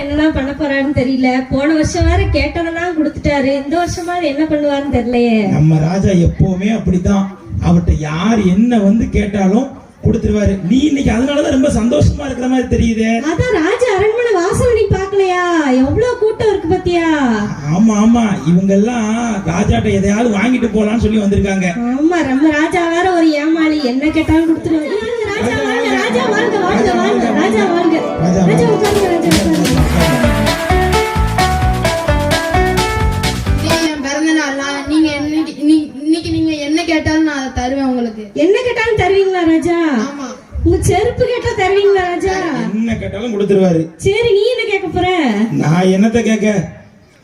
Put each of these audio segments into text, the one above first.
என்னெல்லாம் பண்ண போறாருன்னு தெரியல. போன வருஷம் வேற கேட்டதெல்லாம் கொடுத்துட்டாரு. இந்த வருஷமா என்ன பண்ணுவாருன்னு தெரியலையே. நம்ம ராஜா எப்பவுமே அப்படித்தான். அவர்கிட்ட யார் என்ன வந்து கேட்டாலும் கொடுத்துருவாரு. நீ இன்னைக்கு அதனாலதான் ரொம்ப சந்தோஷமா இருக்கிற மாதிரி தெரியுது. அதான் ராஜா அரண்மனை வாசல் நீ பாக்கலையா? எவ்வளவு கூட்டம் இருக்கு பாத்தியா? ஆமா ஆமா, இவங்க எல்லாம் ராஜாட்ட எதையாவது வாங்கிட்டு போலான்னு சொல்லி வந்திருக்காங்க. ஆமா, நம்ம ராஜா வேற ஒரு ஏமாளி. என்ன கேட்டாலும் கொடுத்துருவாரு. ராஜா வாங்க, ராஜா வாங்க, வாங்க வாங்க, ராஜா வாங்க, ராஜா உட்காருங்க, ராஜா உட்காருங்க. நீங்க என்ன கேட்டாலும் நான் தருவேன். உங்களுக்கு என்ன கேட்டாலும் தருவீங்களா ராஜா? ஆமா. உங்க செருப்பு கேட்டா தருவீங்களா ராஜா? என்ன கேட்டாலும் கொடுத்துருவாரு. சரி, நீ என்ன கேட்க போற? நான் என்னத்த கேட்க,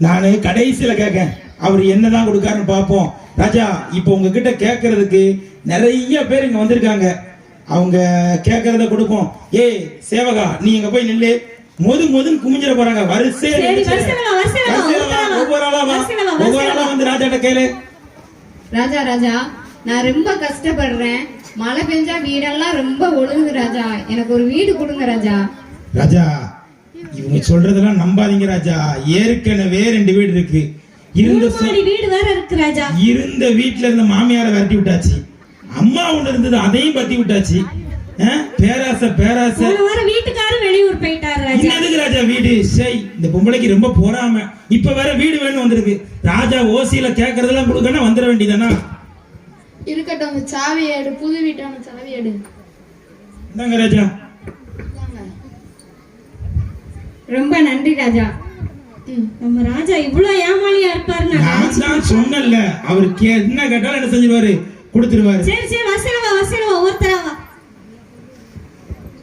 நானு கடைசியில கேட்க. அவர் என்னதான் கொடுக்காருன்னு பாப்போம். ராஜா, இப்ப உங்ககிட்ட கேட்கறதுக்கு நிறைய பேர் இங்க வந்திருக்காங்க. அவங்க கேட்கறத கொடுப்போம். ஏய் சேவகா, நீ இங்க போய் நில்லு. மொதுன்னு குமிஞ்சிட போறாங்க. ஒவ்வொரு ஆளா வந்து ராஜாட்ட கேளு. ராஜா ராஜா, நான் ரொம்ப கஷ்டப்படுறேன். மழை பெஞ்சா வீடெல்லாம் ரொம்ப ஒழுகுது ராஜா. எனக்கு ஒரு வீடு கொடுங்க ராஜா. ராஜா, இவங்க சொல்றதெல்லாம் நம்பாதீங்க ராஜா. ஏற்கனவே 2 வீடு இருக்கு. வீடு வேற இருக்கு ராஜா. இருந்த வீட்டுல இருந்த மாமியாரை விரட்டி விட்டாச்சு. அம்மா ஒண்ணு இருந்தது, அதையும் பத்தி விட்டாச்சு. பேராசை வீட்டுக்காரர் வெளியூர் போயிட்டாரு ராஜா. எதுக்கு ராஜா வீடு? இந்த பொம்பளைக்கு ரொம்ப போறாம. இப்ப வேற வீடு வேணும் வந்திருக்கு. ராஜா ஓசியில கேக்குறதெல்லாம் கொடுக்கணும், வந்துட வேண்டியதானா? இருக்கட்டும், அந்த சாவி எடு. புது வீட்டான சாவி எடு. இந்தாங்க ராஜா. ரொம்ப நன்றி ராஜா. நம்ம ராஜா இவ்வளவு ஏமாளியா இருப்பாரு நான் தான் சொன்னேன்ல. அவருக்கு என்ன கேட்டாலும் என்ன செஞ்சிருவாரு, கொடுத்துருவாரு. சரி சரி, வசனவா ஒவ்வொருத்தரா வா.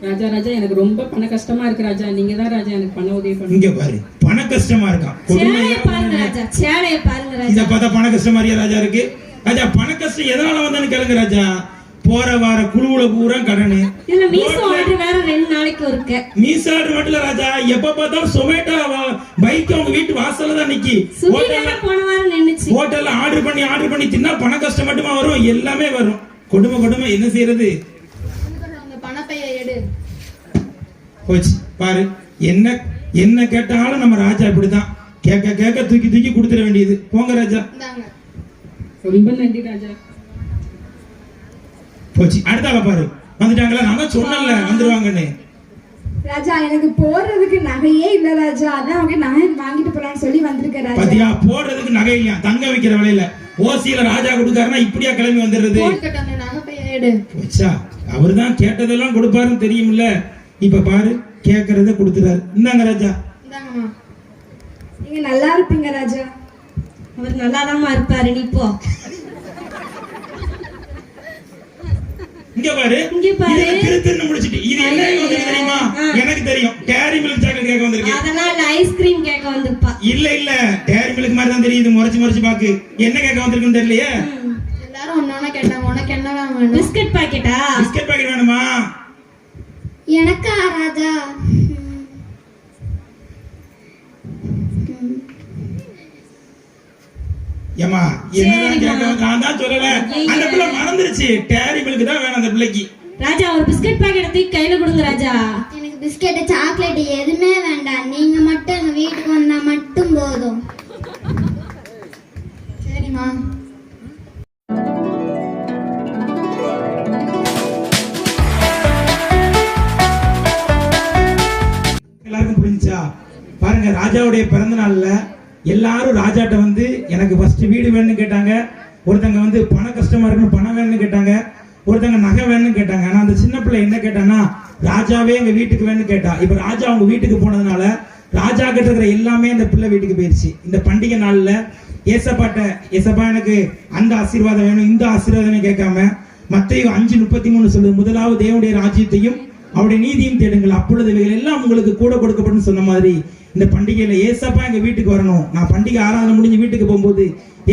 ராஜா ராஜா, எனக்கு ரொம்ப பண கஷ்டமா இருக்கு ராஜா. நீங்க தான் ராஜா எனக்கு பண உதவி பண்ணுங்க. இங்க பாரு, பண கஷ்டமா இருக்கா. சேலைய பாருங்க ராஜா, சேலைய பாருங்க ராஜா. இத பார்த்தா பண கஷ்டம் மாதிரியா ராஜா இருக்கு? ராஜா, பண கஷ்டம் எதனால வந்தான்னு கேளுங்க ராஜா. போற வார குழுவுல பூரா கடனு. இல்ல மீசோ ஆர்டர் வேற 2 நாளைக்கு இருக்கு. மீசோ ஆர்டர் மட்டும் இல்ல ராஜா, எப்ப பார்த்தாலும் சொமேட்டோ பைக் உங்க வீட்டு வாசல்ல தான் நிக்கி. ஹோட்டல்ல போன வாரம் நின்னுச்சு. ஹோட்டல்ல ஆர்டர் பண்ணி தின்னா பண கஷ்டம் மட்டுமா வரும்? எல்லாமே வரும். கொடுமை என்ன செய்யறது? அந்த பணப்பைய எடு. போச்சு பாரு. என்ன கேட்டாலும் நம்ம ராஜா இப்படிதான். கேட்க தூக்கி கொடுத்துட வேண்டியது. போங்க ராஜா. ரொம்ப நன்றி ராஜா. போச்சு. அடுத்தால பாரு, வந்துட்டாங்களா? நான் தான் சொன்னேன்ல வந்துருவாங்கன்னு. ராஜா, எனக்கு போடுறதுக்கு நகையே இல்ல ராஜா. அதான் அவங்க நகை வாங்கிட்டு போறான்னு சொல்லி வந்திருக்க ராஜா. பாத்தியா, போடுறதுக்கு நகை இல்லையா? தங்க வைக்கிற விலையில ஓசியில ராஜா கொடுக்காருன்னா இப்படியா கிளம்பி வந்துடுறது? போச்சா, அவர்தான் கேட்டதெல்லாம் கொடுப்பாருன்னு தெரியும்ல. இப்ப பாரு, கேட்கறத கொடுத்துறாரு. இந்தாங்க ராஜா. நீங்க நல்லா இருப்பீங்க ராஜா. அவர் நல்லாதாம்மா இருப்பாரு. நீ போ. இங்க பாரு, திருத்தின்னு முடிச்சிட்டு. இது என்ன வந்து தெரியுமா? எனக்கு தெரியும். டேரி மில்க் சாக்லேட் கேக்க வந்திருக்கு. அதனால ஐஸ்கிரீம் கேக்க வந்திருப்பா. இல்ல டேரி மில்க் மாதிரி தான் தெரியுது. முறைச்சு பாக்கு. என்ன கேக்க வந்திருக்குன்னு தெரியலையே. எல்லாரும் ஒண்ணா கேட்டாங்க. உனக்கு என்ன வேணும்? பிஸ்கட் பாக்கெட்டா? பிஸ்கட் பாக்கெட் வேணுமா? எனக்கா ராஜா? ஏமா, என்னதான் கேக்க? நான் தான் சொல்லல. அந்த பிள்ளை மறந்துருச்சு. டேரி மில்க் தான் வேணும் அந்த பிள்ளைக்கு. ராஜா, ஒரு பிஸ்கட் பாக்கெட் எடுத்து கையில கொடுங்க ராஜா. எனக்கு பிஸ்கட் சாக்லேட் எதுவுமே வேண்டாம். நீங்க மட்டும் எங்க வீட்டுக்கு வந்தா மட்டும் போதும். சரிம்மா. எல்லாருக்கும் புரிஞ்சா? பாருங்க, ராஜாவுடைய பிறந்த நாள்ல எல்லாரும் ராஜாட்ட வந்து எனக்கு ஃபர்ஸ்ட் வீடு வேணும்னு கேட்டாங்க. ஒருத்தங்க வந்து பண கஷ்டமா இருக்குன்னு பணம் வேணும்னு கேட்டாங்க. ஒருத்தங்க நகை வேணும்னு கேட்டாங்க. ஆனா அந்த சின்ன பிள்ளை என்ன கேட்டானா, ராஜாவே எங்க வீட்டுக்கு வேணும்னு கேட்டா. இப்ப ராஜா அவங்க வீட்டுக்கு போனதுனால ராஜா கிட்ட இருக்கிற எல்லாமே அந்த பிள்ளை வீட்டுக்கு போயிருச்சு. இந்த பண்டிகை நாள்ல ஏசப்பா எனக்கு அந்த ஆசீர்வாதம் வேணும், இந்த ஆசீர்வாதம் கேட்காம மத்தேயு 5:33 சொல்லுது, முதலாவது தேவனுடைய ராஜ்யத்தையும் அவருடைய நீதியும் தேடுங்கள், அப்பொழுது இவைகள் எல்லாம் உங்களுக்கு கூட கொடுக்கப்படும் சொன்ன மாதிரி இந்த பண்டிகையில ஏசப்பா எங்க வீட்டுக்கு வரணும். நான் பண்டிகை ஆராதனை முடிஞ்சு வீட்டுக்கு போகும்போது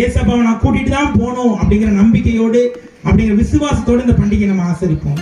ஏசப்பாவை நான் கூட்டிட்டு தான் போகணும் அப்படிங்கிற நம்பிக்கையோடு, அப்படிங்கிற விசுவாசத்தோடு இந்த பண்டிகை நம்ம ஆசரிப்போம்.